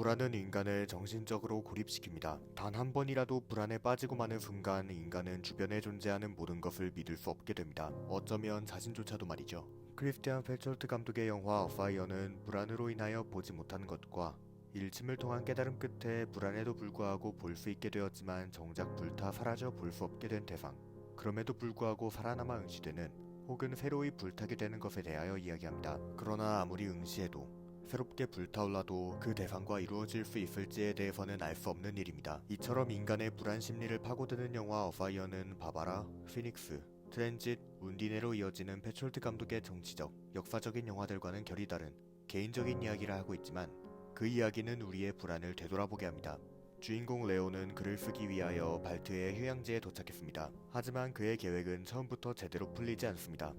불안은 인간을 정신적으로 고립시킵니다. 단 한 번이라도 불안에 빠지고 마는 순간 인간은 주변에 존재하는 모든 것을 믿을 수 없게 됩니다. 어쩌면 자신조차도 말이죠. 크리스티안 펠철트 감독의 영화 파이어는 불안으로 인하여 보지 못한 것과 일침을 통한 깨달음 끝에 불안에도 불구하고 볼 수 있게 되었지만 정작 불타 사라져 볼 수 없게 된 대상, 그럼에도 불구하고 살아남아 응시되는 혹은 새로이 불타게 되는 것에 대하여 이야기합니다. 그러나 아무리 응시해도 새롭게 불타올라도 그 대상과 이루어질 수 있을지에 대해서는 알 수 없는 일입니다. 이처럼 인간의 불안 심리를 파고드는 영화 어파이어는 바바라, 피닉스, 트랜짓, 운디네로 이어지는 페촐트 감독의 정치적, 역사적인 영화들과는 결이 다른 개인적인 이야기를 하고 있지만 그 이야기는 우리의 불안을 되돌아보게 합니다. 주인공 레오는 글을 쓰기 위하여 발트의 휴양지에 도착했습니다. 하지만 그의 계획은 처음부터 제대로 풀리지 않습니다.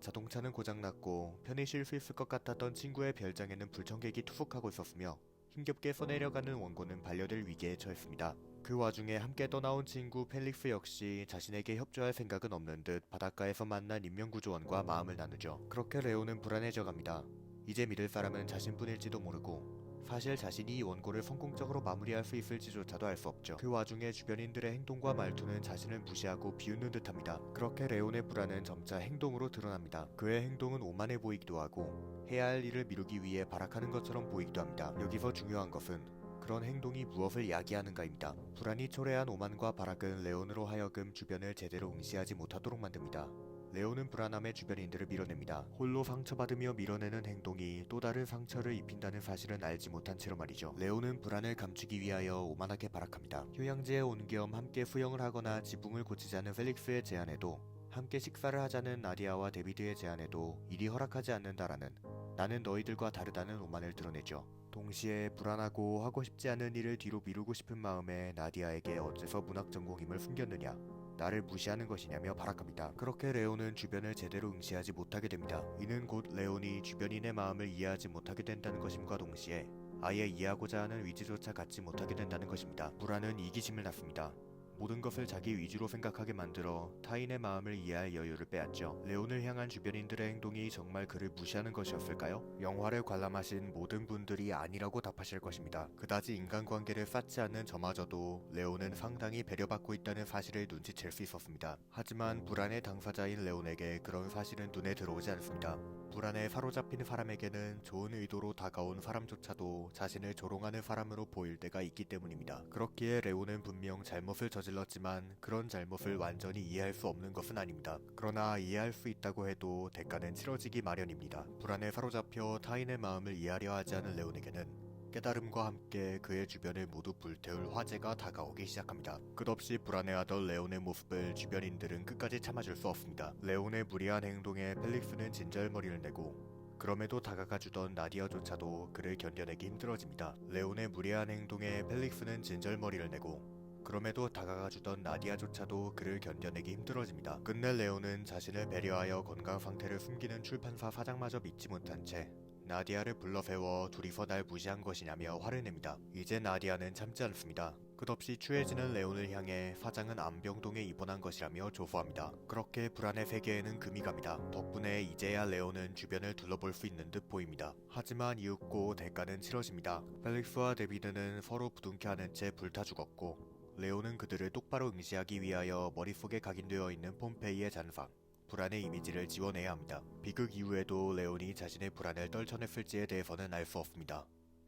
자동차는 고장났고 편히 쉴 수 있을 것 같았던 친구의 별장에는 불청객이 투숙하고 있었으며 힘겹게 써내려가는 원고는 반려될 위기에 처했습니다. 그 와중에 함께 떠나온 친구 펠릭스 역시 자신에게 협조할 생각은 없는 듯 바닷가에서 만난 인명구조원과 마음을 나누죠. 그렇게 레오는 불안해져 갑니다. 이제 믿을 사람은 자신뿐일지도 모르고 사실 자신이 이 원고를 성공적으로 마무리할 수 있을지조차도 알 수 없죠. 그 와중에 주변인들의 행동과 말투는 자신을 무시하고 비웃는 듯합니다. 그렇게 레온의 불안은 점차 행동으로 드러납니다. 그의 행동은 오만해 보이기도 하고 해야 할 일을 미루기 위해 발악하는 것처럼 보이기도 합니다. 여기서 중요한 것은 그런 행동이 무엇을 야기하는가입니다. 불안이 초래한 오만과 발악은 레온으로 하여금 주변을 제대로 응시하지 못하도록 만듭니다. 레오는 불안함에 주변인들을 밀어냅니다. 홀로 상처받으며 밀어내는 행동이 또 다른 상처를 입힌다는 사실은 알지 못한 채로 말이죠. 레오는 불안을 감추기 위하여 오만하게 발악합니다. 휴양지에 온 겸 함께 수영을 하거나 지붕을 고치자는 펠릭스의 제안에도, 함께 식사를 하자는 나디아와 데비드의 제안에도 이리 허락하지 않는다라는, 나는 너희들과 다르다는 오만을 드러내죠. 동시에 불안하고 하고 싶지 않은 일을 뒤로 미루고 싶은 마음에 나디아에게 어째서 문학 전공임을 숨겼느냐, 나를 무시하는 것이냐며 발악합니다. 그렇게 레온은 주변을 제대로 응시하지 못하게 됩니다. 이는 곧 레온이 주변인의 마음을 이해하지 못하게 된다는 것임과 동시에 아예 이해하고자 하는 위치조차 갖지 못하게 된다는 것입니다. 불안은 이기심을 낳습니다. 모든 것을 자기 위주로 생각하게 만들어 타인의 마음을 이해할 여유를 빼앗죠. 레온을 향한 주변인들의 행동이 정말 그를 무시하는 것이었을까요? 영화를 관람하신 모든 분들이 아니라고 답하실 것입니다. 그다지 인간관계를 쌓지 않는 저마저도 레온은 상당히 배려받고 있다는 사실을 눈치챌 수 있었습니다. 하지만 불안의 당사자인 레온에게 그런 사실은 눈에 들어오지 않습니다. 불안에 사로잡힌 사람에게는 좋은 의도로 다가온 사람조차도 자신을 조롱하는 사람으로 보일 때가 있기 때문입니다. 그렇기에 레온은 분명 잘못을 저질렀지만 그런 잘못을 완전히 이해할 수 없는 것은 아닙니다. 그러나 이해할 수 있다고 해도 대가는 치러지기 마련입니다. 불안에 사로잡혀 타인의 마음을 이해하려 하지 않은 레온에게는 깨달음과 함께 그의 주변을 모두 불태울 화재가 다가오기 시작합니다. 끝없이 불안해하던 레온의 모습을 주변인들은 끝까지 참아줄 수 없습니다. 레온의 무리한 행동에 펠릭스는 진절머리를 내고 그럼에도 다가가주던 나디아조차도 그를 견뎌내기 힘들어집니다. 레온의 무리한 행동에 펠릭스는 진절머리를 내고 그럼에도 다가가주던 나디아조차도 그를 견뎌내기 힘들어집니다. 끝내 레온은 자신을 배려하여 건강 상태를 숨기는 출판사 사장마저 믿지 못한 채 나디아를 불러세워 둘이서 날 무시한 것이냐며 화를 냅니다. 이제 나디아는 참지 않습니다. 끝없이 추해지는 레온을 향해 사장은 암병동에 입원한 것이라며 조소합니다. 그렇게 불안의 세계에는 금이 갑니다. 덕분에 이제야 레온은 주변을 둘러볼 수 있는 듯 보입니다. 하지만 이윽고 대가는 치러집니다. 펠릭스와 데비드는 서로 부둥켜 안은 채 불타 죽었고 레온은 그들을 똑바로 응시하기 위하여 머릿속에 각인되어 있는 폼페이의 잔상, 불안의 이미지를 지워내야 합니다. 비극 이후에도 레온이 자신의 불안을 떨쳐냈을지에 대해서는 알 수 없습니다.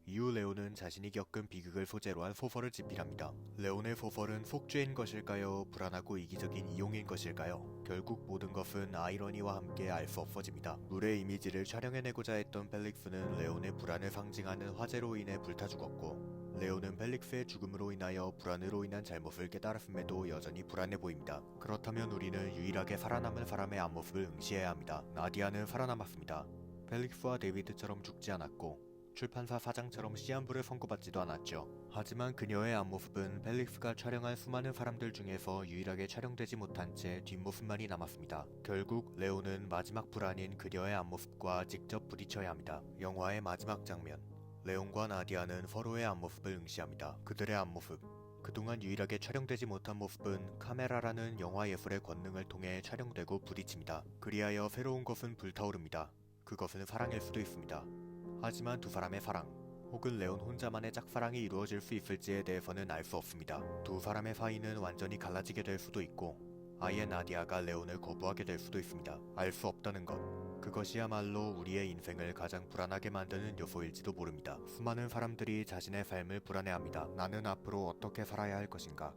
이후 레온은 자신이 겪은 비극을 소재로 한 소설을 집필합니다. 레온의 소설은 속죄인 것일까요? 불안하고 이기적인 이용인 것일까요? 결국 모든 것은 아이러니와 함께 알 수 없어집니다. 물의 이미지를 촬영해내고자 했던 펠릭스는 레온의 불안을 상징하는 화재로 인해 불타 죽었고 레온은 펠릭스의 죽음으로 인하여 불안으로 인한 잘못을 깨달았음에도 여전히 불안해 보입니다. 그렇다면 우리는 유일하게 살아남은 사람의 앞모습을 응시해야 합니다. 나디아는 살아남았습니다. 펠릭스와 데이비드처럼 죽지 않았고 출판사 사장처럼 시한부를 선고받지도 않았죠. 하지만 그녀의 앞모습은 펠릭스가 촬영한 수많은 사람들 중에서 유일하게 촬영되지 못한 채 뒷모습만이 남았습니다. 결국 레온은 마지막 불안인 그녀의 앞모습과 직접 부딪혀야 합니다. 영화의 마지막 장면, 레온과 나디아는 서로의 앞모습을 응시합니다. 그들의 앞모습, 그동안 유일하게 촬영되지 못한 모습은 카메라라는 영화 예술의 권능을 통해 촬영되고 부딪힙니다. 그리하여 새로운 것은 불타오릅니다. 그것은 사랑일 수도 있습니다. 하지만 두 사람의 사랑, 혹은 레온 혼자만의 짝사랑이 이루어질 수 있을지에 대해서는 알 수 없습니다. 두 사람의 사이는 완전히 갈라지게 될 수도 있고 아예 나디아가 레온을 거부하게 될 수도 있습니다. 알 수 없다는 것, 그것이야말로 우리의 인생을 가장 불안하게 만드는 요소일지도 모릅니다. 수많은 사람들이 자신의 삶을 불안해합니다. 나는 앞으로 어떻게 살아야 할 것인가?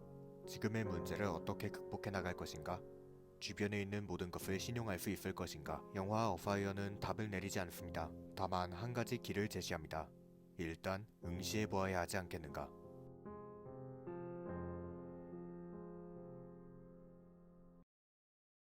지금의 문제를 어떻게 극복해 나갈 것인가? 주변에 있는 모든 것을 신용할 수 있을 것인가? 영화 어파이어는 답을 내리지 않습니다. 다만 한 가지 길을 제시합니다. 일단 응시해보아야 하지 않겠는가?